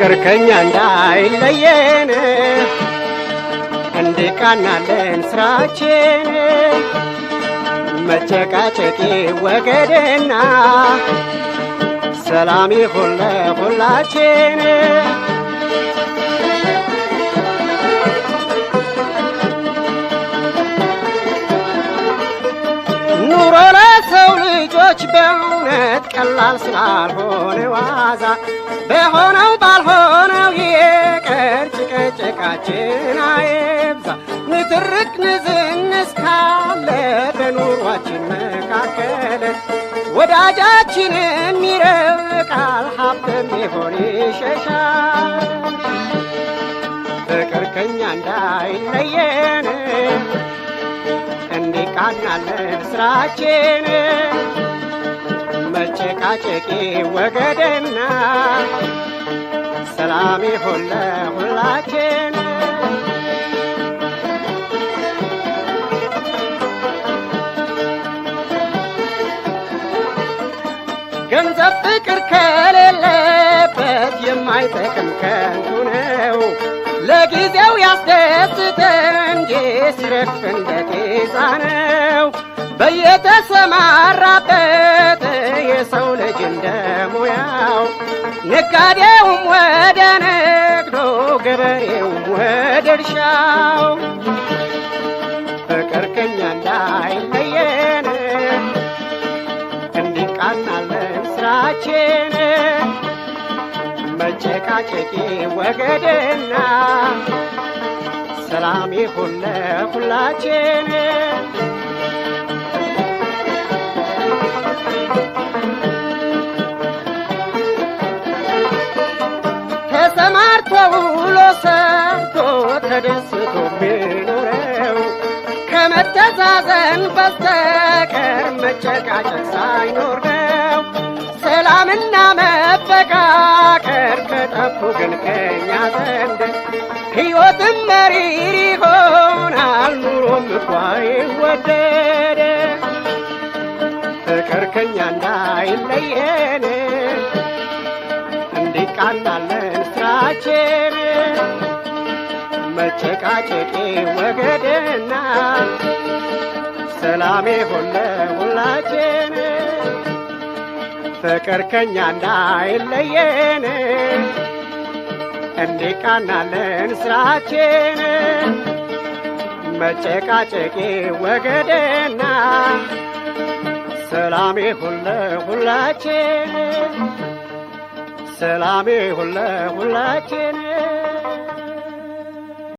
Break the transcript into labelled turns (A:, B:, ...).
A: ፍቅር ከኛ እንዳይለየን እንዲቃናለን ስራችን መጨቃጨቂ ወገደና ሰላም ይሁን ለሁላችን ኑሮ ለሰው ልጆች በእውነት ቀላል ስላልሆነ ዋዛ በሆነው ባልሆነው ይቅር ጭቅጭቃችን አይብዛ ንትርክ ንዝንዝ ካለ በኑሯችን መካከል ወዳጃችንም ይርቃል ሀብትም ቢሆን ይሸሻል ፍቅር ከኛ እንዳይለየን እንዲቃናለን ስራችን መጨቃጨቂ ወገደና ሰላም ይሁን ለሁላችን ገንዘብ ፍቅር ከሌለበት የማይጠቅም ከንቱ ነው ለጊዜው ያስደስት እንጂ ሲረግፍ እንደ ጤዛ ነው በየተሰማራበት የሰው ልጅ እንደ ሙያው ነጋዴውም ወደ ንግዱ ገበሬውም ወደ እርሻው ፍቅር ከኛ እንዳይለየን እንዲቃናለን ስራችን መጨቃጨቂ ወገደና ሰላም ይሁን ለሁላችን ተሰማርቶ ውሎ ሰርቶ ተደስቶ ቢኖረው ከመተዛዘን በስተቀር መጨቃጨቅ ሳይኖር ነው ሰላምና መፈቃቀር ከጠፉ ግን ከኛ ዘንድ ሕይወትም መሪር ይሆናል ኑሮም እኳ ይወደድ ፍቅር ከኛ እንዳይለየን እንዲቃናለን ስራችን መጨቃጨቂ ወገደና ሰላም ይሁን ለሁላችን ፍቅር ከኛ እንዳይለየን እንዲቃናለን ስራችን መጨቃጨቂ ወገደና ሰላም ይሁን ለሁላችን ሰላም ይሁን ለሁላችን